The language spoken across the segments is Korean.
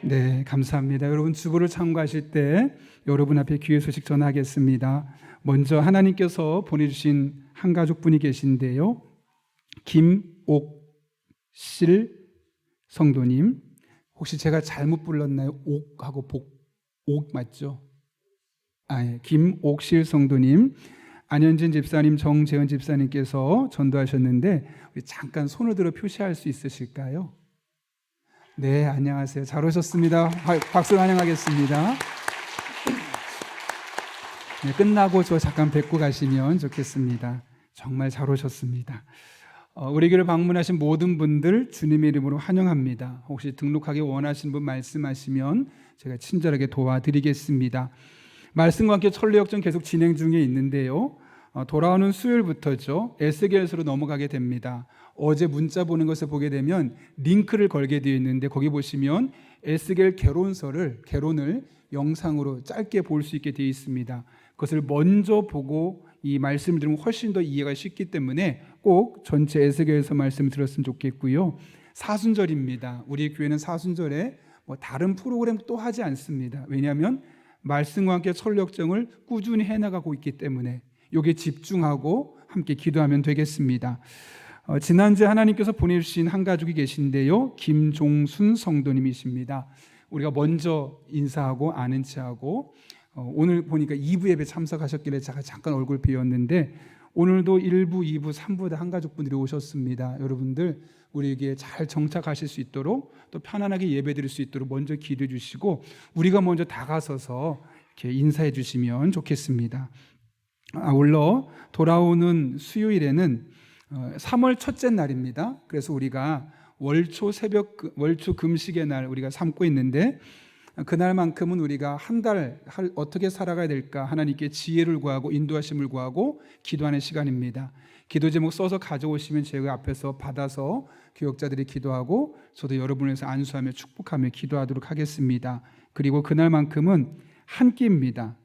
네, 감사합니다. 여러분 주보를 참고하실 때 여러분 앞에 귀의 소식 전하겠습니다. 먼저 하나님께서 보내주신 한 가족분이 계신데요. 김옥실 성도님. 혹시 제가 잘못 불렀나요? 옥하고 옥 맞죠? 예. 김옥실 성도님, 안현진 집사님, 정재은 집사님께서 전도하셨는데 우리 잠깐 손을 들어 표시할 수 있으실까요? 네, 안녕하세요. 잘 오셨습니다. 박수로 환영하겠습니다. 네, 끝나고 저 잠깐 뵙고 가시면 좋겠습니다. 정말 잘 오셨습니다. 우리 교회를 방문하신 모든 분들 주님의 이름으로 환영합니다. 혹시 등록하기 원하시는 분 말씀하시면 제가 친절하게 도와드리겠습니다. 말씀과 함께 천리역정 계속 진행 중에 있는데요. 돌아오는 수요일부터죠. 에스겔서로 넘어가게 됩니다. 어제 문자 보는 것을 보게 되면 링크를 걸게 되어 있는데 거기 보시면 에스겔 개론을 영상으로 짧게 볼 수 있게 되어 있습니다. 그것을 먼저 보고 이 말씀을 들으면 훨씬 더 이해가 쉽기 때문에 꼭 전체 에스겔서 말씀을 들었으면 좋겠고요. 사순절입니다. 우리 교회는 사순절에 다른 프로그램 또 하지 않습니다. 왜냐하면 말씀과 함께 천리역정을 꾸준히 해나가고 있기 때문에 여기에 집중하고 함께 기도하면 되겠습니다. 지난주에 하나님께서 보내주신 한 가족이 계신데요. 김종순 성도님이십니다. 우리가 먼저 인사하고 아는 체하고 오늘 보니까 2부 예배 참석하셨길래 제가 잠깐 얼굴 비웠는데 오늘도 1부, 2부, 3부 다 한 가족분들이 오셨습니다. 여러분들 우리에게 잘 정착하실 수 있도록 또 편안하게 예배 드릴 수 있도록 먼저 기도해 주시고 우리가 먼저 다가서서 이렇게 인사해 주시면 좋겠습니다. 아울러 돌아오는 수요일에는 3월 첫째 날입니다. 그래서 우리가 월초 금식의 날 우리가 삼고 있는데 그날만큼은 우리가 한 달 어떻게 살아가야 될까 하나님께 지혜를 구하고 인도하심을 구하고 기도하는 시간입니다. 기도 제목 써서 가져오시면 제가 앞에서 받아서 교역자들이 기도하고 저도 여러분을 위해서 안수하며 축복하며 기도하도록 하겠습니다. 그리고 그날만큼은 한 끼입니다.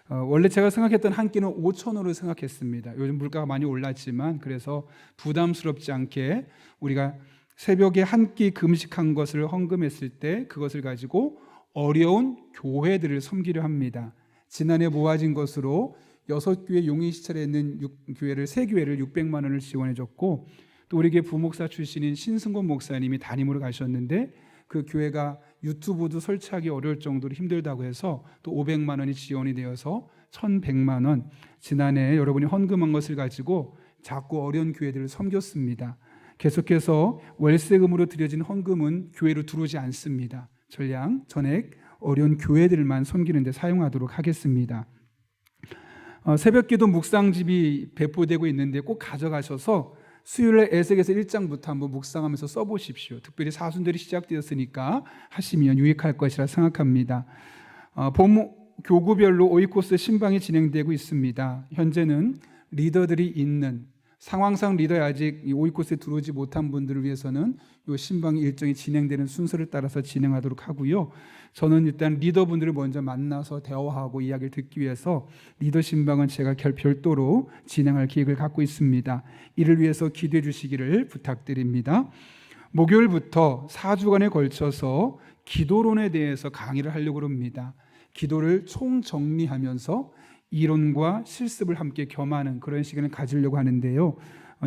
원래 제가 생각했던 한 끼는 5,000원으로 생각했습니다. 요즘 물가가 많이 올랐지만 그래서 부담스럽지 않게 우리가 새벽에 한 끼 금식한 것을 헌금했을 때 그것을 가지고 어려운 교회들을 섬기려 합니다. 지난해 모아진 것으로 6교회 용인시찰에 있는 교회를 3교회를 600만 원을 지원해 줬고 또 우리 교회 부목사 출신인 신승권 목사님이 담임으로 가셨는데 그 교회가 유튜브도 설치하기 어려울 정도로 힘들다고 해서 또 500만 원이 지원이 되어서 1,100만 원 지난해 여러분이 헌금한 것을 가지고 작고 어려운 교회들을 섬겼습니다. 계속해서 월세금으로 드려진 헌금은 교회로 들어오지 않습니다. 전액 어려운 교회들만 섬기는 데 사용하도록 하겠습니다. 새벽기도 묵상집이 배포되고 있는데 꼭 가져가셔서 수요일에 에스겔서 1장부터 한번 묵상하면서 써보십시오. 특별히 사순절이 시작되었으니까 하시면 유익할 것이라 생각합니다. 본 교구별로 오이코스 신방이 진행되고 있습니다. 현재는 리더들이 있는 상황상 리더에 아직 이 오이코스에 들어오지 못한 분들을 위해서는 이 신방 일정이 진행되는 순서를 따라서 진행하도록 하고요. 저는 일단 리더분들을 먼저 만나서 대화하고 이야기를 듣기 위해서 리더 신방은 제가 별도로 진행할 계획을 갖고 있습니다. 이를 위해서 기도해 주시기를 부탁드립니다. 목요일부터 4주간에 걸쳐서 기도론에 대해서 강의를 하려고 합니다. 기도를 총정리하면서 이론과 실습을 함께 겸하는 그런 시간을 가지려고 하는데요.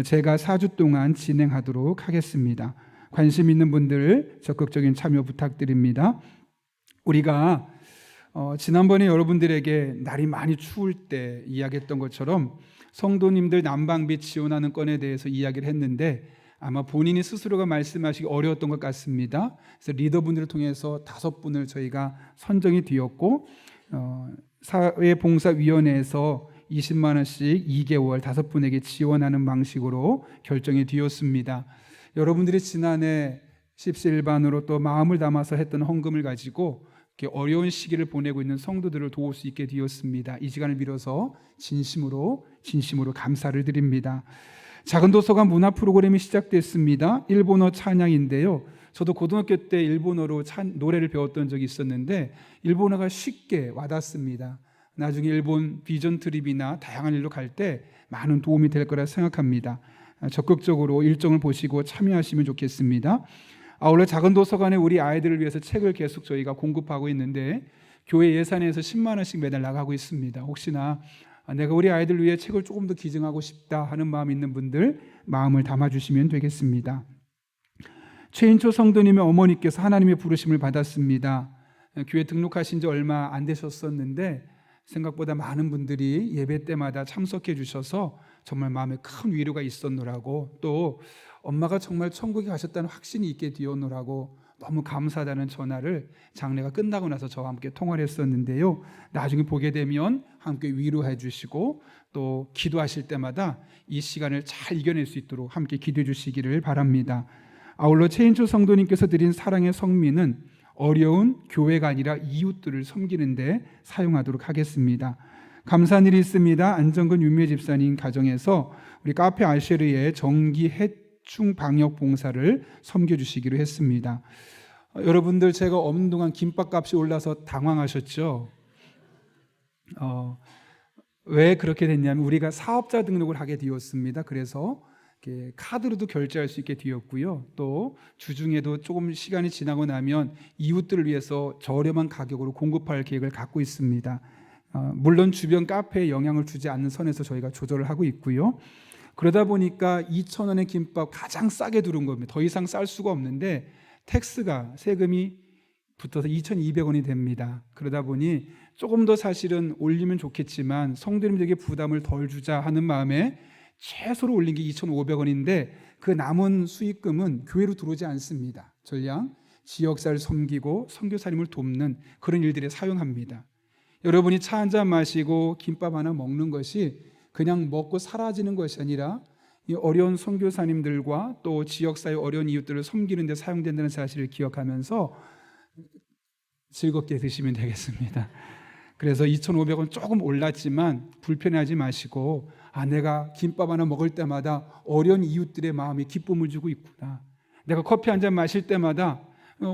제가 4주 동안 진행하도록 하겠습니다. 관심 있는 분들 적극적인 참여 부탁드립니다. 우리가 지난번에 여러분들에게 날이 많이 추울 때 이야기했던 것처럼 성도님들 난방비 지원하는 건에 대해서 이야기를 했는데 아마 본인이 스스로가 말씀하시기 어려웠던 것 같습니다. 그래서 리더분들을 통해서 5분을 저희가 선정이 되었고 사회봉사위원회에서 20만 원씩 2개월 5분에게 지원하는 방식으로 결정이 되었습니다. 여러분들이 지난해 십시일반으로 또 마음을 담아서 했던 헌금을 가지고 이렇게 어려운 시기를 보내고 있는 성도들을 도울 수 있게 되었습니다. 이 시간을 빌어서 진심으로 감사를 드립니다. 작은 도서관 문화 프로그램이 시작됐습니다. 일본어 찬양인데요. 저도 고등학교 때 일본어로 노래를 배웠던 적이 있었는데 일본어가 쉽게 와닿습니다. 나중에 일본 비전 트립이나 다양한 일로 갈 때 많은 도움이 될 거라 생각합니다. 적극적으로 일정을 보시고 참여하시면 좋겠습니다. 아울러 작은 도서관에 우리 아이들을 위해서 책을 계속 저희가 공급하고 있는데 교회 예산에서 10만 원씩 매달 나가고 있습니다. 혹시나 내가 우리 아이들 위해 책을 조금 더 기증하고 싶다 하는 마음이 있는 분들 마음을 담아주시면 되겠습니다. 최인초 성도님의 어머니께서 하나님의 부르심을 받았습니다. 교회 등록하신 지 얼마 안 되셨었는데 생각보다 많은 분들이 예배 때마다 참석해 주셔서 정말 마음에 큰 위로가 있었노라고, 또 엄마가 정말 천국에 가셨다는 확신이 있게 되었노라고 너무 감사하다는 전화를 장례가 끝나고 나서 저와 함께 통화를 했었는데요. 나중에 보게 되면 함께 위로해 주시고 또 기도하실 때마다 이 시간을 잘 이겨낼 수 있도록 함께 기도해 주시기를 바랍니다. 아울러 최인초 성도님께서 드린 사랑의 성미는 어려운 교회가 아니라 이웃들을 섬기는 데 사용하도록 하겠습니다. 감사한 일이 있습니다. 안정근 윤미애 집사님 가정에서 우리 카페 알쉐르의 정기 해충 방역 봉사를 섬겨주시기로 했습니다. 여러분들 제가 없는 동안 김밥값이 올라서 당황하셨죠? 왜 그렇게 됐냐면 우리가 사업자 등록을 하게 되었습니다. 그래서 카드로도 결제할 수 있게 되었고요. 또 주중에도 조금 시간이 지나고 나면 이웃들을 위해서 저렴한 가격으로 공급할 계획을 갖고 있습니다. 물론 주변 카페에 영향을 주지 않는 선에서 저희가 조절을 하고 있고요. 그러다 보니까 2,000원의 김밥 가장 싸게 두른 겁니다. 더 이상 쌀 수가 없는데 세금이 붙어서 2,200원이 됩니다. 그러다 보니 조금 더 사실은 올리면 좋겠지만 성도님들에게 부담을 덜 주자 하는 마음에 최소로 올린 게 2,500원인데 그 남은 수익금은 교회로 들어오지 않습니다. 전량 지역사를 섬기고 선교사님을 돕는 그런 일들에 사용합니다. 여러분이 차 한잔 마시고 김밥 하나 먹는 것이 그냥 먹고 사라지는 것이 아니라 이 어려운 선교사님들과 또 지역사회 어려운 이웃들을 섬기는 데 사용된다는 사실을 기억하면서 즐겁게 드시면 되겠습니다. 그래서 2,500원 조금 올랐지만 불편해하지 마시고 내가 김밥 하나 먹을 때마다 어려운 이웃들의 마음에 기쁨을 주고 있구나. 내가 커피 한 잔 마실 때마다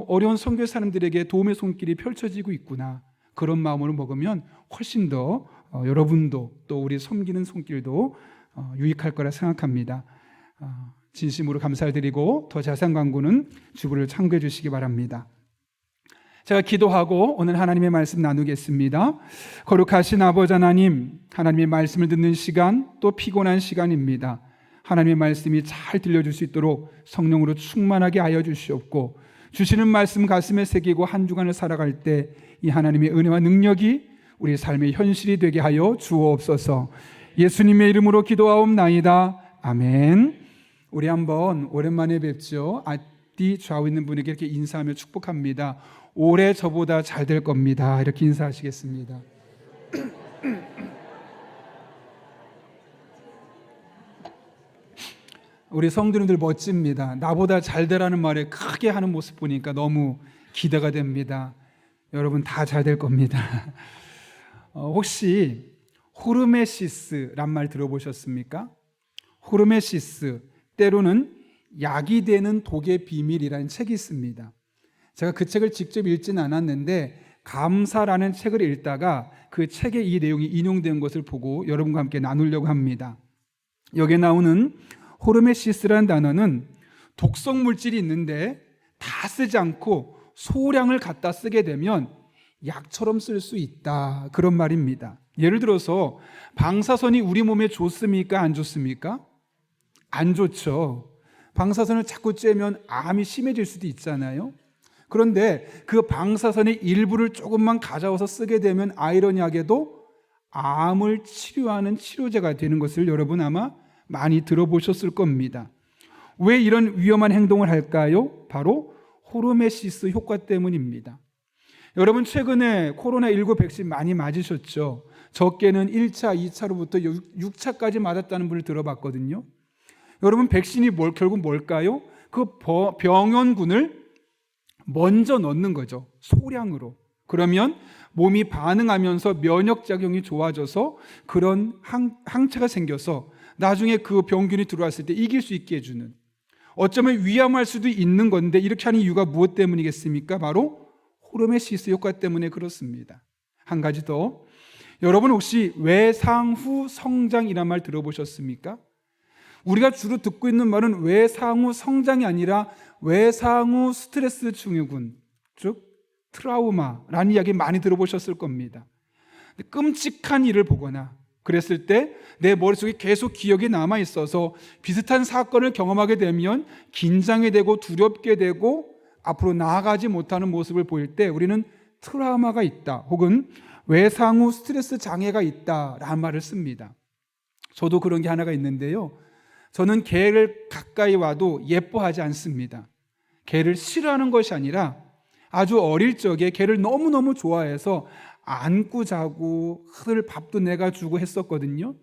어려운 선교사님들에게 도움의 손길이 펼쳐지고 있구나. 그런 마음으로 먹으면 훨씬 더 여러분도 또 우리 섬기는 손길도 유익할 거라 생각합니다. 진심으로 감사드리고 더 자세한 광고는 주부를 참고해 주시기 바랍니다. 제가 기도하고 오늘 하나님의 말씀 나누겠습니다. 거룩하신 아버지 하나님, 하나님의 말씀을 듣는 시간 또 피곤한 시간입니다. 하나님의 말씀이 잘 들려줄 수 있도록 성령으로 충만하게 하여 주시옵고 주시는 말씀 가슴에 새기고 한 주간을 살아갈 때 이 하나님의 은혜와 능력이 우리 삶의 현실이 되게 하여 주옵소서. 예수님의 이름으로 기도하옵나이다. 아멘. 우리 한번 오랜만에 뵙죠. 앞뒤 좌우 있는 분에게 이렇게 인사하며 축복합니다. 올해 저보다 잘 될 겁니다. 이렇게 인사하시겠습니다. 우리 성도님들 멋집니다. 나보다 잘 되라는 말에 크게 하는 모습 보니까 너무 기대가 됩니다. 여러분 다 잘 될 겁니다. 혹시 호르메시스란 말 들어보셨습니까? 호르메시스, 때로는 약이 되는 독의 비밀이라는 책이 있습니다. 제가 그 책을 직접 읽지는 않았는데 감사라는 책을 읽다가 그 책에 이 내용이 인용된 것을 보고 여러분과 함께 나누려고 합니다. 여기에 나오는 호르메시스라는 단어는 독성 물질이 있는데 다 쓰지 않고 소량을 갖다 쓰게 되면 약처럼 쓸 수 있다, 그런 말입니다. 예를 들어서 방사선이 우리 몸에 좋습니까? 안 좋습니까? 안 좋죠. 방사선을 자꾸 쬐면 암이 심해질 수도 있잖아요. 그런데 그 방사선의 일부를 조금만 가져와서 쓰게 되면 아이러니하게도 암을 치료하는 치료제가 되는 것을 여러분 아마 많이 들어보셨을 겁니다. 왜 이런 위험한 행동을 할까요? 바로 호르메시스 효과 때문입니다. 여러분 최근에 코로나19 백신 많이 맞으셨죠? 적게는 1차, 2차로부터 6차까지 맞았다는 분을 들어봤거든요. 여러분 백신이 결국 뭘까요? 그 병원군을 먼저 넣는 거죠. 소량으로. 그러면 몸이 반응하면서 면역작용이 좋아져서 그런 항체가 생겨서 나중에 그 병균이 들어왔을 때 이길 수 있게 해주는, 어쩌면 위험할 수도 있는 건데 이렇게 하는 이유가 무엇 때문이겠습니까? 바로 호르메시스 효과 때문에 그렇습니다. 한 가지 더, 여러분 혹시 외상후 성장이란 말 들어보셨습니까? 우리가 주로 듣고 있는 말은 외상후 성장이 아니라 외상후 스트레스 증후군, 즉 트라우마라는 이야기 많이 들어보셨을 겁니다. 끔찍한 일을 보거나 그랬을 때 내 머릿속에 계속 기억이 남아 있어서 비슷한 사건을 경험하게 되면 긴장이 되고 두렵게 되고 앞으로 나아가지 못하는 모습을 보일 때 우리는 트라우마가 있다 혹은 외상후 스트레스 장애가 있다라는 말을 씁니다. 저도 그런 게 하나가 있는데요, 저는 개를 가까이 와도 예뻐하지 않습니다. 개를 싫어하는 것이 아니라 아주 어릴 적에 개를 너무너무 좋아해서 안고 자고 늘 밥도 내가 주고 했었거든요.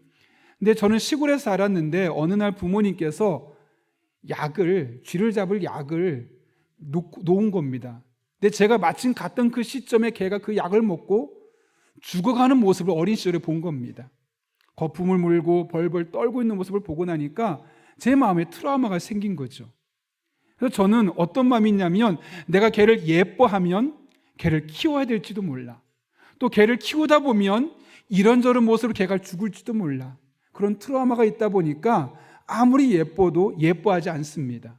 근데 저는 시골에 살았는데 어느 날 부모님께서 쥐를 잡을 약을 놓은 겁니다. 근데 제가 마침 갔던 그 시점에 개가 그 약을 먹고 죽어가는 모습을 어린 시절에 본 겁니다. 거품을 물고 벌벌 떨고 있는 모습을 보고 나니까 제 마음에 트라우마가 생긴 거죠. 그래서 저는 어떤 마음이 있냐면 내가 개를 예뻐하면 개를 키워야 될지도 몰라. 또 개를 키우다 보면 이런저런 모습으로 개가 죽을지도 몰라. 그런 트라우마가 있다 보니까 아무리 예뻐도 예뻐하지 않습니다.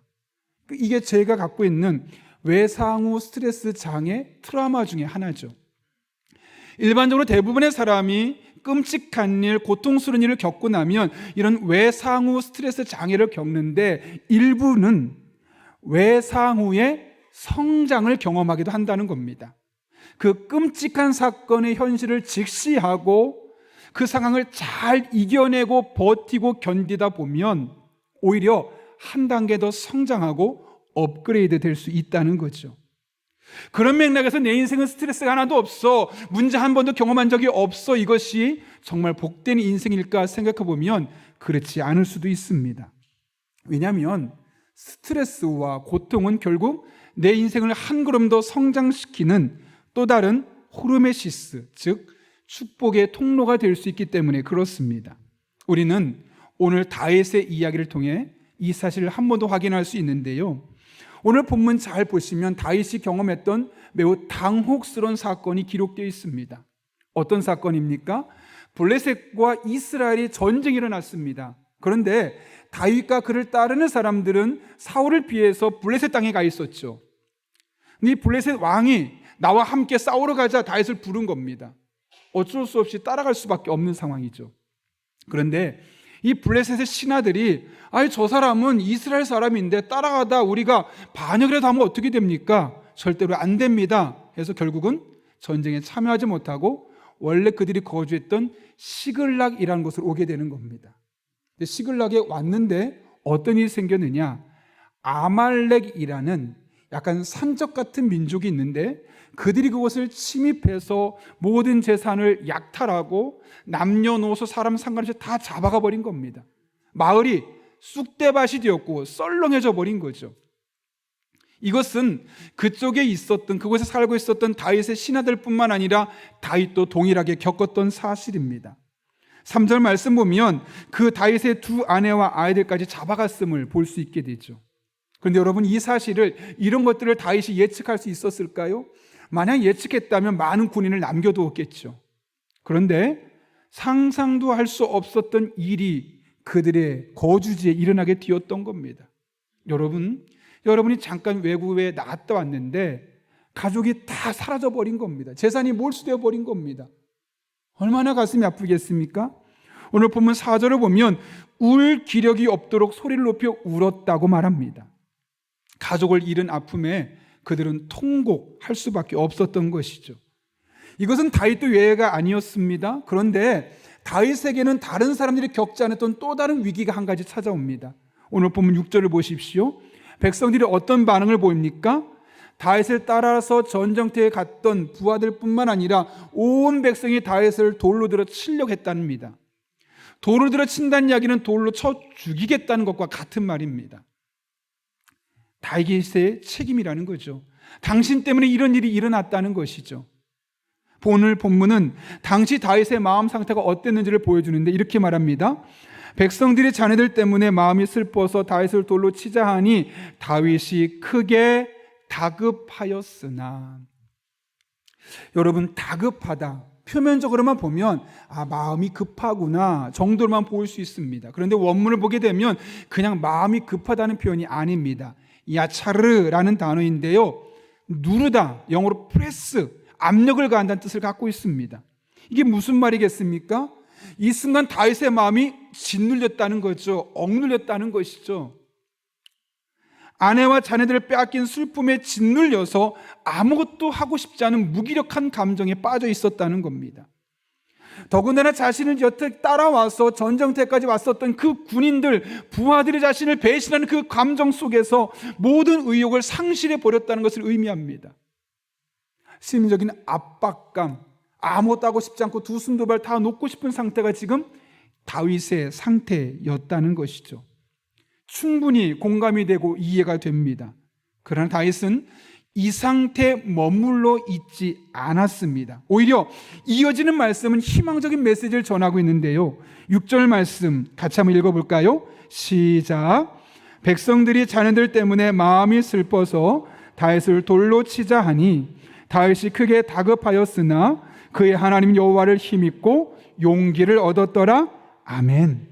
이게 제가 갖고 있는 외상후 스트레스 장애 트라우마 중에 하나죠. 일반적으로 대부분의 사람이 끔찍한 일, 고통스러운 일을 겪고 나면 이런 외상후 스트레스 장애를 겪는데 일부는 외상후의 성장을 경험하기도 한다는 겁니다. 그 끔찍한 사건의 현실을 직시하고 그 상황을 잘 이겨내고 버티고 견디다 보면 오히려 한 단계 더 성장하고 업그레이드 될 수 있다는 거죠. 그런 맥락에서 내 인생은 스트레스가 하나도 없어, 문제 한 번도 경험한 적이 없어, 이것이 정말 복된 인생일까 생각해 보면 그렇지 않을 수도 있습니다. 왜냐하면 스트레스와 고통은 결국 내 인생을 한 걸음 더 성장시키는 또 다른 호르메시스, 즉 축복의 통로가 될 수 있기 때문에 그렇습니다. 우리는 오늘 다윗의 이야기를 통해 이 사실을 한 번 더 확인할 수 있는데요, 오늘 본문 잘 보시면 다윗이 경험했던 매우 당혹스러운 사건이 기록되어 있습니다. 어떤 사건입니까? 블레셋과 이스라엘이 전쟁이 일어났습니다. 그런데 다윗과 그를 따르는 사람들은 사울을 피해서 블레셋 땅에 가 있었죠. 이 블레셋 왕이 나와 함께 싸우러 가자 다윗을 부른 겁니다. 어쩔 수 없이 따라갈 수밖에 없는 상황이죠. 그런데 이 블레셋의 신하들이 저 사람은 이스라엘 사람인데 따라가다 우리가 반역이라도 하면 어떻게 됩니까? 절대로 안 됩니다. 해서 결국은 전쟁에 참여하지 못하고 원래 그들이 거주했던 시글락이라는 곳을 오게 되는 겁니다. 시글락에 왔는데 어떤 일이 생겼느냐, 아말렉이라는 약간 산적 같은 민족이 있는데 그들이 그곳을 침입해서 모든 재산을 약탈하고 남녀노소 사람 상관없이 다 잡아가 버린 겁니다. 마을이 쑥대밭이 되었고 썰렁해져 버린 거죠. 이것은 그쪽에 있었던, 그곳에 살고 있었던 다윗의 신하들뿐만 아니라 다윗도 동일하게 겪었던 사실입니다. 3절 말씀 보면 그 다윗의 두 아내와 아이들까지 잡아갔음을 볼 수 있게 되죠. 그런데 여러분, 이 사실을, 이런 것들을 다윗이 예측할 수 있었을까요? 만약 예측했다면 많은 군인을 남겨두었겠죠. 그런데 상상도 할 수 없었던 일이 그들의 거주지에 일어나게 되었던 겁니다. 여러분이 잠깐 외국에 나갔다 왔는데 가족이 다 사라져버린 겁니다. 재산이 몰수되어 버린 겁니다. 얼마나 가슴이 아프겠습니까? 오늘 본문 4절을 보면 울 기력이 없도록 소리를 높여 울었다고 말합니다. 가족을 잃은 아픔에 그들은 통곡할 수밖에 없었던 것이죠. 이것은 다윗도 예외가 아니었습니다. 그런데 다윗에게는 다른 사람들이 겪지 않았던 또 다른 위기가 한 가지 찾아옵니다. 오늘 본문 6절을 보십시오. 백성들이 어떤 반응을 보입니까? 다윗을 따라서 전쟁터에 갔던 부하들뿐만 아니라 온 백성이 다윗을 돌로 들어 치려고 했답니다. 돌로 들어 친다는 이야기는 돌로 쳐 죽이겠다는 것과 같은 말입니다. 다윗의 책임이라는 거죠. 당신 때문에 이런 일이 일어났다는 것이죠. 오늘 본문은 당시 다윗의 마음 상태가 어땠는지를 보여주는데 이렇게 말합니다. 백성들이 자네들 때문에 마음이 슬퍼서 다윗을 돌로 치자 하니 다윗이 크게 다급하였으나. 여러분, 다급하다, 표면적으로만 보면 마음이 급하구나 정도로만 보일 수 있습니다. 그런데 원문을 보게 되면 그냥 마음이 급하다는 표현이 아닙니다. 야차르라는 단어인데요, 누르다, 영어로 프레스, 압력을 가한다는 뜻을 갖고 있습니다. 이게 무슨 말이겠습니까? 이 순간 다윗의 마음이 짓눌렸다는 거죠. 억눌렸다는 것이죠. 아내와 자녀들을 빼앗긴 슬픔에 짓눌려서 아무것도 하고 싶지 않은 무기력한 감정에 빠져 있었다는 겁니다. 더군다나 자신을 여태 따라와서 전쟁터까지 왔었던 그 군인들, 부하들의 자신을 배신하는 그 감정 속에서 모든 의욕을 상실해 버렸다는 것을 의미합니다. 심리적인 압박감, 아무것도 하고 싶지 않고 두 손 두 발 다 놓고 싶은 상태가 지금 다윗의 상태였다는 것이죠. 충분히 공감이 되고 이해가 됩니다. 그러나 다윗은 이 상태에 머물러 있지 않았습니다. 오히려 이어지는 말씀은 희망적인 메시지를 전하고 있는데요, 6절 말씀 같이 한번 읽어볼까요? 시작. 백성들이 자녀들 때문에 마음이 슬퍼서 다윗을 돌로 치자 하니 다윗이 크게 다급하였으나 그의 하나님 여호와를 힘입고 용기를 얻었더라. 아멘.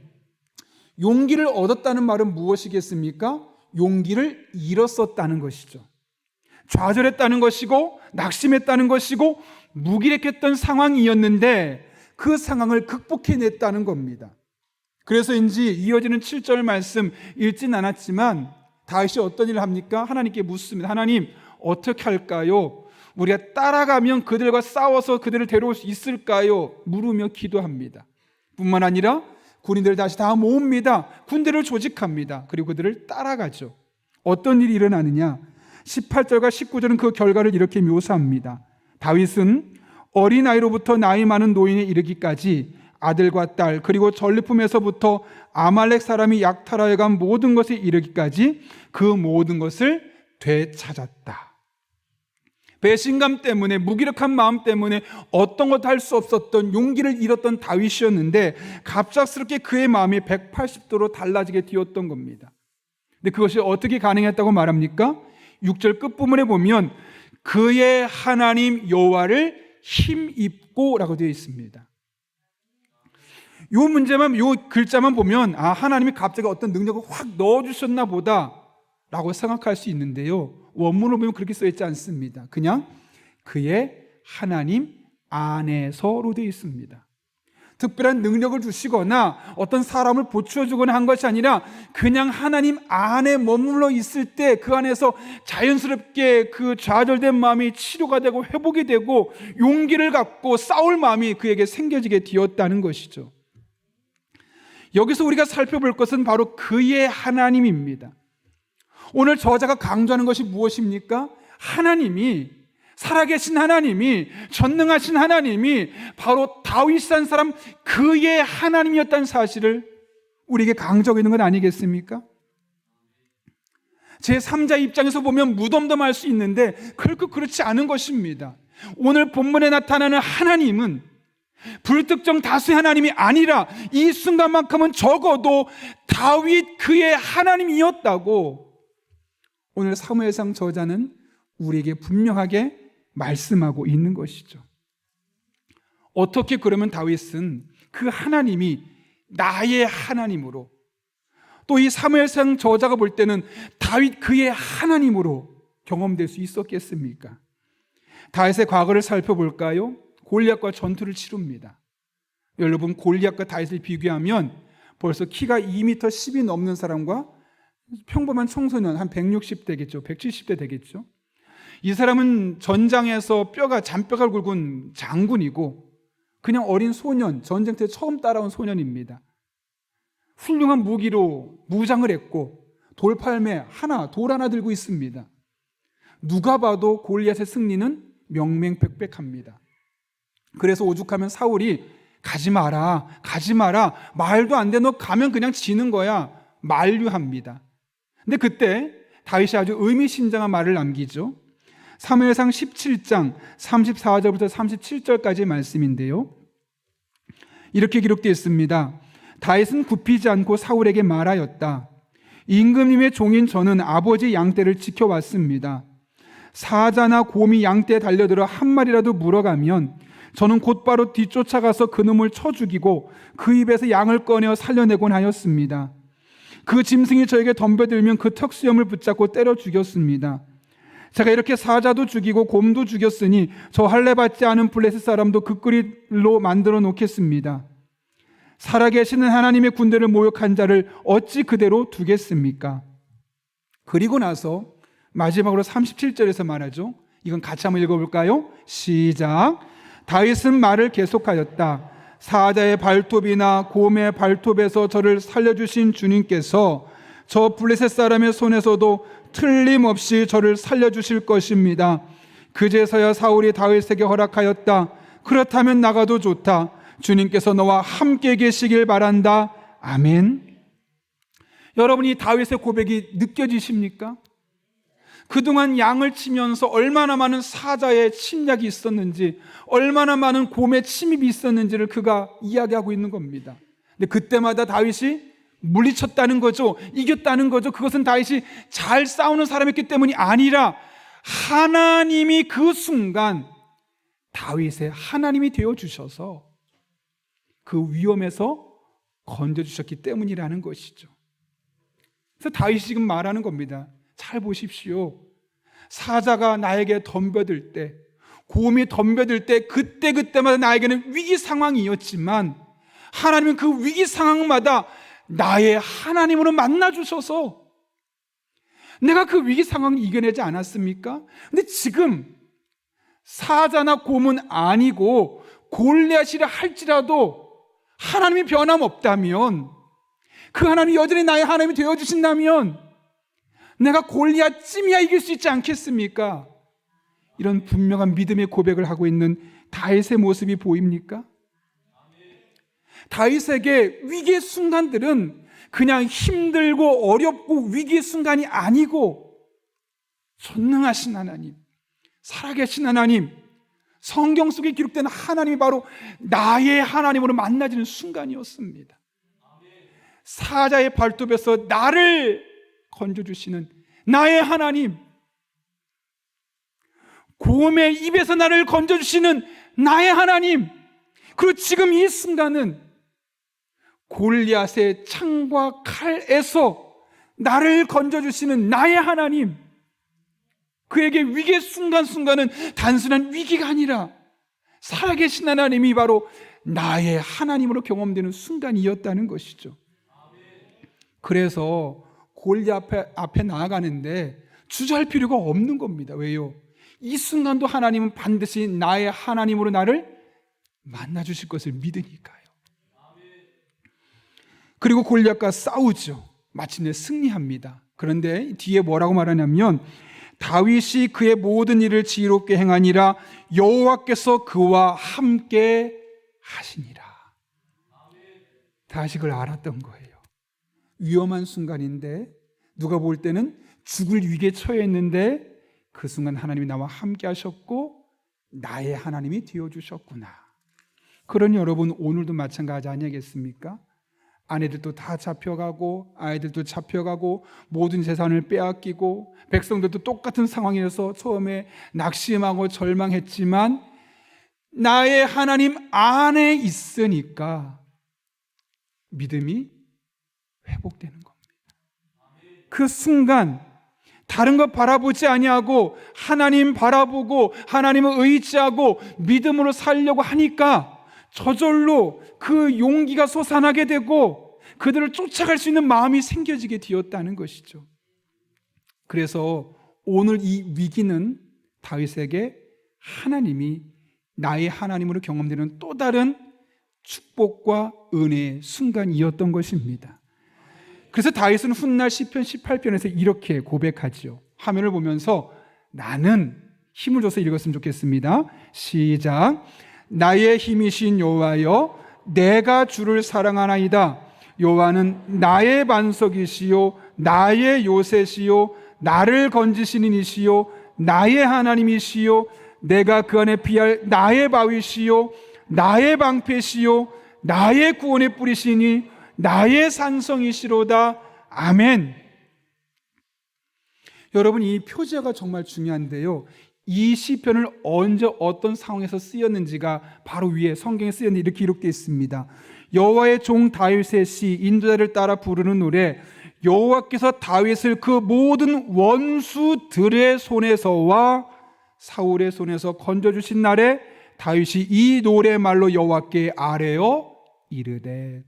용기를 얻었다는 말은 무엇이겠습니까? 용기를 잃었었다는 것이죠. 좌절했다는 것이고 낙심했다는 것이고 무기력했던 상황이었는데 그 상황을 극복해냈다는 겁니다. 그래서인지 이어지는 7절 말씀 읽진 않았지만 다윗이 어떤 일을 합니까? 하나님께 묻습니다. 하나님, 어떻게 할까요? 우리가 따라가면 그들과 싸워서 그들을 데려올 수 있을까요? 물으며 기도합니다. 뿐만 아니라 군인들을 다시 다 모읍니다. 군대를 조직합니다. 그리고 그들을 따라가죠. 어떤 일이 일어나느냐? 18절과 19절은 그 결과를 이렇게 묘사합니다. 다윗은 어린아이로부터 나이 많은 노인에 이르기까지 아들과 딸 그리고 전리품에서부터 아말렉 사람이 약탈하여 간 모든 것에 이르기까지 그 모든 것을 되찾았다. 배신감 때문에, 무기력한 마음 때문에 어떤 것도 할 수 없었던, 용기를 잃었던 다윗이었는데 갑작스럽게 그의 마음이 180도로 달라지게 되었던 겁니다. 근데 그것이 어떻게 가능했다고 말합니까? 6절 끝부분에 보면 그의 하나님 여호와를 힘입고 라고 되어 있습니다. 요 문제만, 요 글자만 보면 하나님이 갑자기 어떤 능력을 확 넣어주셨나 보다 라고 생각할 수 있는데요, 원문을 보면 그렇게 써있지 않습니다. 그냥 그의 하나님 안에서로 되어 있습니다. 특별한 능력을 주시거나 어떤 사람을 보충해주거나 한 것이 아니라 그냥 하나님 안에 머물러 있을 때 그 안에서 자연스럽게 그 좌절된 마음이 치료가 되고 회복이 되고 용기를 갖고 싸울 마음이 그에게 생겨지게 되었다는 것이죠. 여기서 우리가 살펴볼 것은 바로 그의 하나님입니다. 오늘 저자가 강조하는 것이 무엇입니까? 하나님이, 살아계신 하나님이, 전능하신 하나님이 바로 다윗이라는 사람 그의 하나님이었다는 사실을 우리에게 강조하고 있는 건 아니겠습니까? 제3자 입장에서 보면 무덤덤할 수 있는데 결코 그렇지 않은 것입니다. 오늘 본문에 나타나는 하나님은 불특정 다수의 하나님이 아니라 이 순간만큼은 적어도 다윗 그의 하나님이었다고 오늘 사무엘상 저자는 우리에게 분명하게 말씀하고 있는 것이죠. 어떻게 그러면 다윗은 그 하나님이 나의 하나님으로, 또 이 사무엘상 저자가 볼 때는 다윗 그의 하나님으로 경험될 수 있었겠습니까? 다윗의 과거를 살펴볼까요? 골리앗과 전투를 치릅니다. 여러분, 골리앗과 다윗을 비교하면 벌써 키가 2m 10이 넘는 사람과 평범한 청소년 한 160 되겠죠. 170대 되겠죠. 이 사람은 전장에서 잔뼈가 굵은 장군이고 그냥 어린 소년, 전쟁터에 처음 따라온 소년입니다. 훌륭한 무기로 무장을 했고 돌팔매 하나, 돌 하나 들고 있습니다. 누가 봐도 골리앗의 승리는 명명백백합니다. 그래서 오죽하면 사울이 가지 마라, 말도 안 돼, 너 가면 그냥 지는 거야, 만류합니다. 근데 그때 다윗이 아주 의미심장한 말을 남기죠. 사무엘상 17장 34절부터 37절까지의 말씀인데요, 이렇게 기록되어 있습니다. 다윗은 굽히지 않고 사울에게 말하였다. 임금님의 종인 저는 아버지 양떼를 지켜왔습니다. 사자나 곰이 양떼에 달려들어 한 마리라도 물어가면 저는 곧바로 뒤쫓아가서 그놈을 쳐 죽이고 그 입에서 양을 꺼내어 살려내곤 하였습니다. 그 짐승이 저에게 덤벼들면 그 턱수염을 붙잡고 때려 죽였습니다. 제가 이렇게 사자도 죽이고 곰도 죽였으니 저 할례 받지 않은 블레셋 사람도 그 꼴로 만들어 놓겠습니다. 살아계시는 하나님의 군대를 모욕한 자를 어찌 그대로 두겠습니까? 그리고 나서 마지막으로 37절에서 말하죠. 이건 같이 한번 읽어볼까요? 시작. 다윗은 말을 계속하였다. 사자의 발톱이나 곰의 발톱에서 저를 살려주신 주님께서 저 블레셋 사람의 손에서도 틀림없이 저를 살려주실 것입니다. 그제서야 사울이 다윗에게 허락하였다. 그렇다면 나가도 좋다. 주님께서 너와 함께 계시길 바란다. 아멘. 여러분이 다윗의 고백이 느껴지십니까? 그동안 양을 치면서 얼마나 많은 사자의 침략이 있었는지, 얼마나 많은 곰의 침입이 있었는지를 그가 이야기하고 있는 겁니다. 근데 그때마다 다윗이 물리쳤다는 거죠. 이겼다는 거죠. 그것은 다윗이 잘 싸우는 사람이었기 때문이 아니라 하나님이 그 순간 다윗의 하나님이 되어주셔서 그 위험에서 건져주셨기 때문이라는 것이죠. 그래서 다윗이 지금 말하는 겁니다. 잘 보십시오. 사자가 나에게 덤벼들 때, 곰이 덤벼들 때 그때마다 나에게는 위기 상황이었지만 하나님은 그 위기 상황마다 나의 하나님으로 만나주셔서 내가 그 위기 상황을 이겨내지 않았습니까? 근데 지금 사자나 곰은 아니고 골리앗이라 할지라도 하나님이 변함없다면, 그 하나님이 여전히 나의 하나님이 되어주신다면 내가 골리앗쯤이야 이길 수 있지 않겠습니까? 이런 분명한 믿음의 고백을 하고 있는 다윗의 모습이 보입니까? 다윗에게 위기의 순간들은 그냥 힘들고 어렵고 위기의 순간이 아니고 전능하신 하나님, 살아계신 하나님, 성경 속에 기록된 하나님이 바로 나의 하나님으로 만나지는 순간이었습니다. 사자의 발톱에서 나를 건져주시는 나의 하나님, 곰의 입에서 나를 건져주시는 나의 하나님, 그리고 지금 이 순간은 골리앗의 창과 칼에서 나를 건져주시는 나의 하나님, 그에게 위기의 순간순간은 단순한 위기가 아니라 살아계신 하나님이 바로 나의 하나님으로 경험되는 순간이었다는 것이죠. 그래서 골리앗 앞에 나아가는데 주저할 필요가 없는 겁니다. 왜요? 이 순간도 하나님은 반드시 나의 하나님으로 나를 만나주실 것을 믿으니까요. 그리고 골리앗과 싸우죠. 마침내 승리합니다. 그런데 뒤에 뭐라고 말하냐면 다윗이 그의 모든 일을 지혜롭게 행하니라 여호와께서 그와 함께 하시니라. 다윗이 그걸 알았던 거예요. 위험한 순간인데, 누가 볼 때는 죽을 위기에 처해 있는데 그 순간 하나님이 나와 함께 하셨고 나의 하나님이 되어주셨구나. 그러니 여러분, 오늘도 마찬가지 아니겠습니까? 아내들도 다 잡혀가고 아이들도 잡혀가고 모든 재산을 빼앗기고 백성들도 똑같은 상황이어서 처음에 낙심하고 절망했지만 나의 하나님 안에 있으니까 믿음이 회복되는 겁니다. 그 순간 다른 것 바라보지 아니하고 하나님 바라보고 하나님을 의지하고 믿음으로 살려고 하니까 저절로 그 용기가 솟아나게 되고 그들을 쫓아갈 수 있는 마음이 생겨지게 되었다는 것이죠. 그래서 오늘 이 위기는 다윗에게 하나님이 나의 하나님으로 경험되는 또 다른 축복과 은혜의 순간이었던 것입니다. 그래서 다윗은 훗날 시편 18편에서 이렇게 고백하지요. 화면을 보면서 나는 힘을 줘서 읽었으면 좋겠습니다. 시작. 나의 힘이신 여호와여, 내가 주를 사랑하나이다. 여호와는 나의 반석이시요 나의 요새시요 나를 건지시는 이시요 나의 하나님이시요 내가 그 안에 피할 나의 바위시요 나의 방패시요 나의 구원의 뿌리시니 나의 산성이시로다. 아멘. 여러분, 이 표제가 정말 중요한데요, 이 시편을 언제 어떤 상황에서 쓰였는지가 바로 위에 성경에 쓰였는데 이렇게 기록되어 있습니다. 여호와의 종 다윗의 시, 인도자를 따라 부르는 노래, 여호와께서 다윗을 그 모든 원수들의 손에서와 사울의 손에서 건져주신 날에 다윗이 이 노래말로 여호와께 아뢰어 이르되.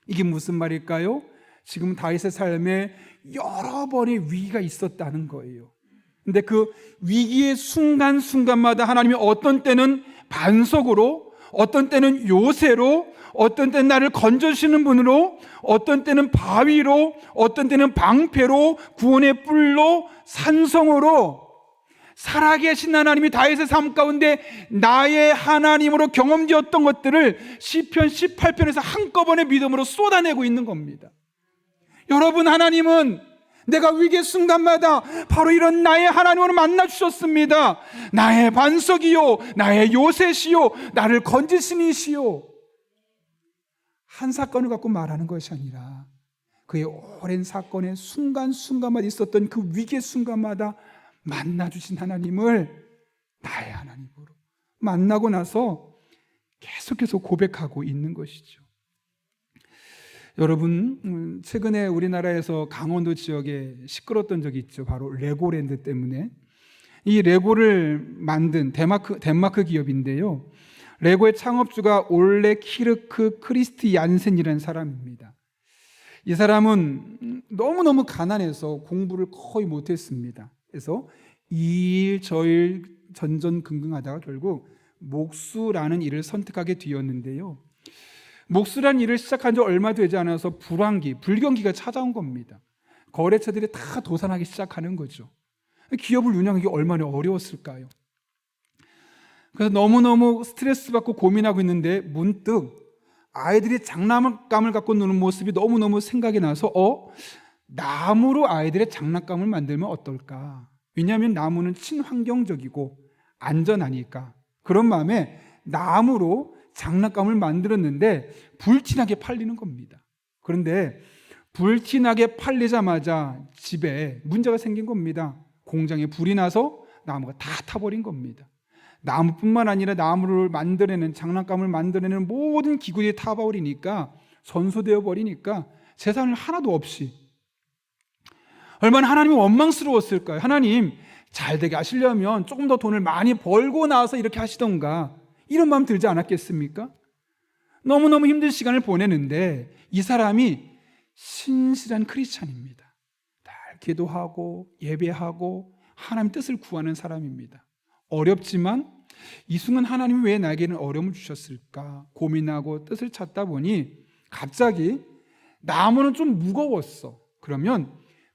이게 무슨 말일까요? 지금 다윗의 삶에 여러 번의 위기가 있었다는 거예요. 근데 그 위기의 순간순간마다 하나님이 어떤 때는 반석으로, 어떤 때는 요새로, 어떤 때는 나를 건져주시는 분으로, 어떤 때는 바위로, 어떤 때는 방패로, 구원의 뿔로, 산성으로 살아계신 하나님이 다윗의 삶 가운데 나의 하나님으로 경험되었던 것들을 시편 18편에서 한꺼번에 믿음으로 쏟아내고 있는 겁니다. 여러분, 하나님은 내가 위기의 순간마다 바로 이런 나의 하나님으로 만나주셨습니다. 나의 반석이요, 나의 요새시요, 나를 건지신 이시요. 한 사건을 갖고 말하는 것이 아니라 그의 오랜 사건의 순간순간마다 있었던 그 위기의 순간마다 만나주신 하나님을 나의 하나님으로 만나고 나서 계속해서 고백하고 있는 것이죠. 여러분, 최근에 우리나라에서 강원도 지역에 시끄러웠던 적이 있죠. 바로 레고랜드 때문에. 이 레고를 만든 덴마크 기업인데요, 레고의 창업주가 올레 키르크 크리스티얀센이라는 사람입니다. 이 사람은 너무너무 가난해서 공부를 거의 못했습니다. 그래서 이일 저일 전전긍긍하다가 결국 목수라는 일을 선택하게 되었는데요, 목수라는 일을 시작한 지 얼마 되지 않아서 불경기가 찾아온 겁니다. 거래처들이 다 도산하기 시작하는 거죠. 기업을 운영하기 얼마나 어려웠을까요? 그래서 너무너무 스트레스 받고 고민하고 있는데 문득 아이들이 장난감을 갖고 노는 모습이 너무너무 생각이 나서 나무로 아이들의 장난감을 만들면 어떨까? 왜냐하면 나무는 친환경적이고 안전하니까. 그런 마음에 나무로 장난감을 만들었는데 불티나게 팔리는 겁니다. 그런데 불티나게 팔리자마자 집에 문제가 생긴 겁니다. 공장에 불이 나서 나무가 다 타버린 겁니다. 나무뿐만 아니라 나무를 만들어내는, 장난감을 만들어내는 모든 기구들이 타버리니까, 전소되어 버리니까 재산을 하나도 없이. 얼마나 하나님이 원망스러웠을까요? 하나님, 잘 되게 하시려면 조금 더 돈을 많이 벌고 나서 이렇게 하시던가, 이런 마음 들지 않았겠습니까? 너무너무 힘든 시간을 보내는데 이 사람이 신실한 크리스찬입니다. 날 기도하고 예배하고 하나님 뜻을 구하는 사람입니다. 어렵지만 이 순간 하나님이 왜 나에게는 어려움을 주셨을까 고민하고 뜻을 찾다 보니 갑자기 나무는 좀 무거웠어. 그러면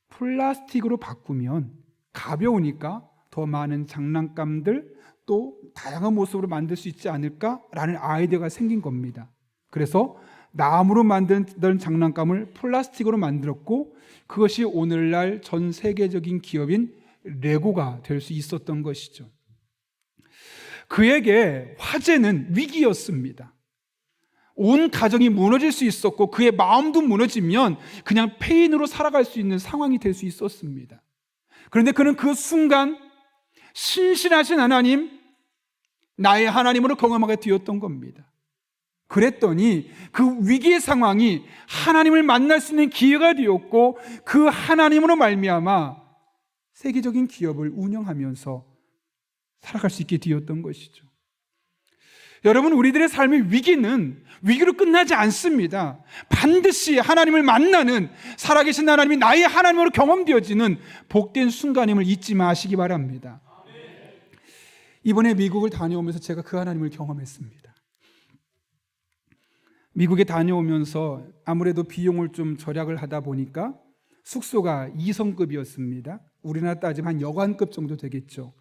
플라스틱으로 바꾸면 가벼우니까 더 많은 장난감들, 또 다양한 모습으로 만들 수 있지 않을까라는 아이디어가 생긴 겁니다. 그래서 나무로 만든 장난감을 플라스틱으로 만들었고, 그것이 오늘날 전 세계적인 기업인 레고가 될 수 있었던 것이죠. 그에게 화재는 위기였습니다. 온 가정이 무너질 수 있었고 그의 마음도 무너지면 그냥 폐인으로 살아갈 수 있는 상황이 될 수 있었습니다. 그런데 그는 그 순간 신실하신 하나님, 나의 하나님으로 경험하게 되었던 겁니다. 그랬더니 그 위기의 상황이 하나님을 만날 수 있는 기회가 되었고, 그 하나님으로 말미암아 세계적인 기업을 운영하면서 살아갈 수 있게 되었던 것이죠. 여러분, 우리들의 삶의 위기는 위기로 끝나지 않습니다. 반드시 하나님을 만나는, 살아계신 하나님이 나의 하나님으로 경험되어지는 복된 순간임을 잊지 마시기 바랍니다. 이번에 미국을 다녀오면서 제가 그 하나님을 경험했습니다. 미국에 다녀오면서 아무래도 비용을 좀 절약을 하다 보니까 숙소가 2성급이었습니다. 우리나라 따지면 한 여관급 정도 되겠죠.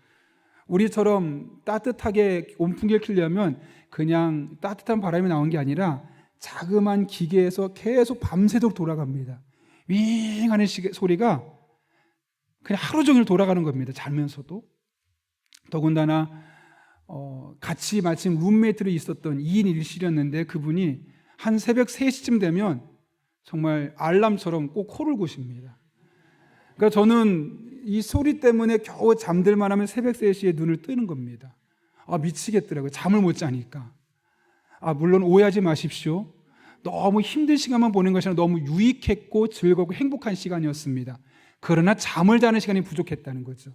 우리처럼 따뜻하게 온풍기를 켜려면 그냥 따뜻한 바람이 나온 게 아니라 자그마한 기계에서 계속 밤새도록 돌아갑니다. 윙 하는 소리가 그냥 하루 종일 돌아가는 겁니다. 자면서도. 더군다나 같이 마침 룸메이트로 있었던 2인 1실이었는데 그분이 한 새벽 3시쯤 되면 정말 알람처럼 꼭 코를 고십니다. 그러니까 저는 이 소리 때문에 겨우 잠들만 하면 새벽 3시에 눈을 뜨는 겁니다. 미치겠더라고요. 잠을 못 자니까. 물론 오해하지 마십시오. 너무 힘든 시간만 보낸 것이 아니라 너무 유익했고 즐겁고 행복한 시간이었습니다. 그러나 잠을 자는 시간이 부족했다는 거죠.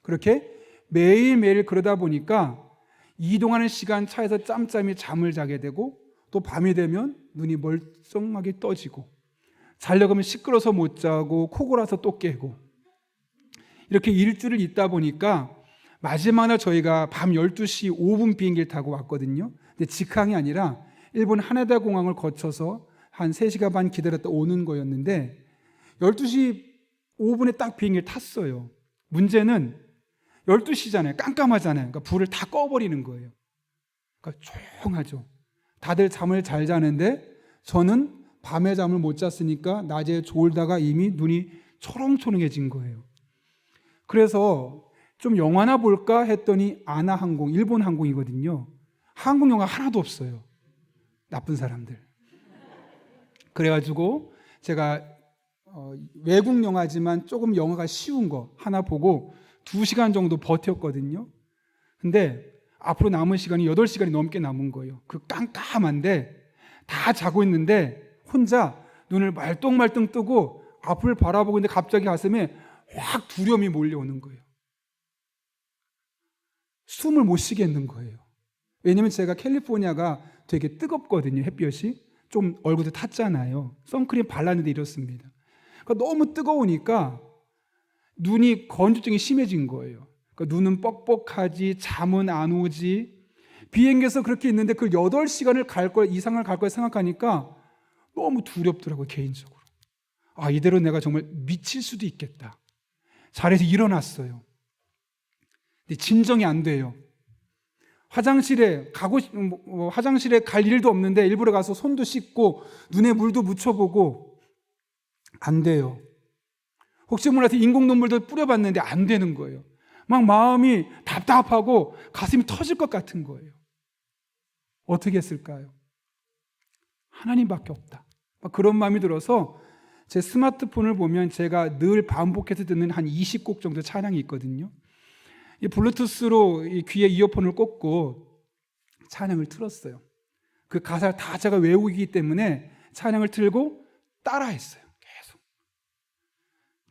그렇게 매일매일 그러다 보니까 이동하는 시간 차에서 짬짬이 잠을 자게 되고, 또 밤이 되면 눈이 멀쩡하게 떠지고, 자려고 하면 시끄러워서 못 자고 코 골아서 또 깨고, 이렇게 일주를 있다 보니까 마지막 날 저희가 밤 12시 5분 비행기를 타고 왔거든요. 근데 직항이 아니라 일본 하네다 공항을 거쳐서 한 3시간 반 기다렸다 오는 거였는데 12시 5분에 딱 비행기를 탔어요. 문제는 12시잖아요. 깜깜하잖아요. 그러니까 불을 다 꺼버리는 거예요. 그러니까 조용하죠. 다들 잠을 잘 자는데 저는 밤에 잠을 못 잤으니까 낮에 졸다가 이미 눈이 초롱초롱해진 거예요. 그래서 좀 영화나 볼까 했더니 아나항공, 일본 항공이거든요. 한국 영화 하나도 없어요. 나쁜 사람들. 그래가지고 제가 외국 영화지만 조금 영화가 쉬운 거 하나 보고 2시간 정도 버텼거든요. 근데 앞으로 남은 시간이 8시간이 넘게 남은 거예요. 그 깜깜한데 다 자고 있는데 혼자 눈을 말똥말똥 뜨고 앞을 바라보고 있는데 갑자기 가슴에 확 두려움이 몰려오는 거예요. 숨을 못 쉬겠는 거예요. 왜냐면 제가 캘리포니아가 되게 뜨겁거든요. 햇볕이 좀 얼굴도 탔잖아요. 선크림 발랐는데 이렇습니다. 그러니까 너무 뜨거우니까 눈이 건조증이 심해진 거예요. 그러니까 눈은 뻑뻑하지, 잠은 안 오지. 비행기에서 그렇게 있는데 그 8시간을 갈 걸, 이상을 갈 걸 생각하니까 너무 두렵더라고요, 개인적으로. 아, 이대로 내가 정말 미칠 수도 있겠다. 자리에서 일어났어요. 근데 진정이 안 돼요. 화장실에 갈 일도 없는데 일부러 가서 손도 씻고 눈에 물도 묻혀보고 안 돼요. 혹시 몰라서 인공 눈물도 뿌려봤는데 안 되는 거예요. 막 마음이 답답하고 가슴이 터질 것 같은 거예요. 어떻게 했을까요? 하나님밖에 없다. 막 그런 마음이 들어서 제 스마트폰을 보면 제가 늘 반복해서 듣는 한 20곡 정도 찬양이 있거든요. 이 블루투스로 이 귀에 이어폰을 꽂고 찬양을 틀었어요. 그 가사를 다 제가 외우기 때문에 찬양을 틀고 따라했어요. 계속.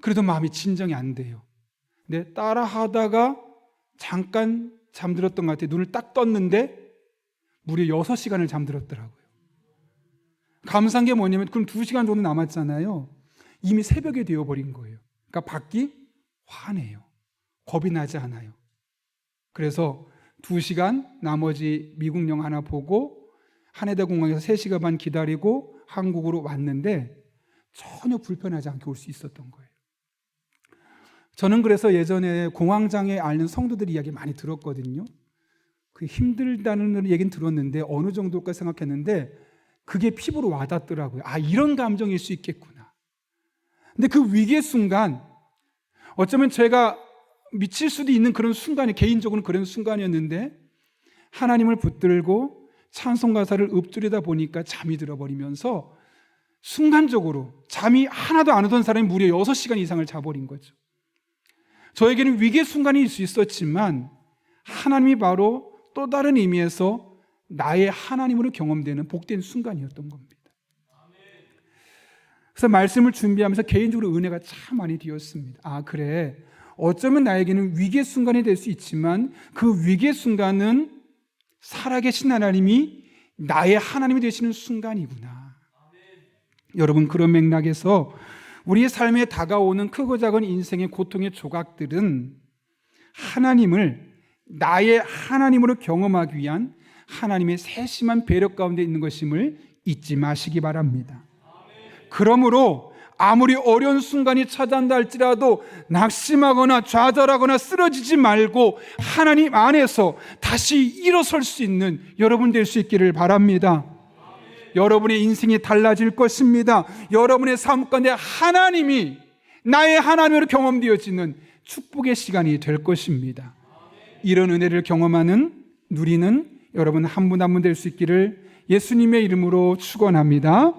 그래도 마음이 진정이 안 돼요. 근데 따라하다가 잠깐 잠들었던 것 같아요. 눈을 딱 떴는데 무려 6시간을 잠들었더라고요. 감사한 게 뭐냐면 그럼 2시간 정도 남았잖아요. 이미 새벽이 되어버린 거예요. 그러니까 밖이 환해요. 겁이 나지 않아요. 그래서 2시간 나머지 미국 영화 하나 보고 하네다 공항에서 3시간 반 기다리고 한국으로 왔는데 전혀 불편하지 않게 올 수 있었던 거예요. 저는 그래서 예전에 공황장애 앓는 성도들 이야기 많이 들었거든요. 그 힘들다는 얘기는 들었는데 어느 정도일까 생각했는데 그게 피부로 와닿더라고요. 아, 이런 감정일 수 있겠구나. 근데 그 위기의 순간 어쩌면 제가 미칠 수도 있는 그런 순간이, 개인적으로는 그런 순간이었는데 하나님을 붙들고 찬송 가사를 읊조리다 보니까 잠이 들어버리면서 순간적으로 잠이 하나도 안 오던 사람이 무려 6시간 이상을 자버린 거죠. 저에게는 위기의 순간일 수 있었지만 하나님이 바로 또 다른 의미에서 나의 하나님으로 경험되는 복된 순간이었던 겁니다. 그래서 말씀을 준비하면서 개인적으로 은혜가 참 많이 되었습니다. 아, 그래. 어쩌면 나에게는 위기의 순간이 될 수 있지만 그 위기의 순간은 살아계신 하나님이 나의 하나님이 되시는 순간이구나. 여러분, 그런 맥락에서 우리의 삶에 다가오는 크고 작은 인생의 고통의 조각들은 하나님을 나의 하나님으로 경험하기 위한 하나님의 세심한 배려 가운데 있는 것임을 잊지 마시기 바랍니다. 그러므로 아무리 어려운 순간이 찾아온다 할지라도 낙심하거나 좌절하거나 쓰러지지 말고 하나님 안에서 다시 일어설 수 있는 여러분 될 수 있기를 바랍니다. 여러분의 인생이 달라질 것입니다. 여러분의 삶 가운데 하나님이 나의 하나님으로 경험되어지는 축복의 시간이 될 것입니다. 이런 은혜를 경험하는, 누리는 여러분 한 분 한 분 될 수 있기를 예수님의 이름으로 축원합니다.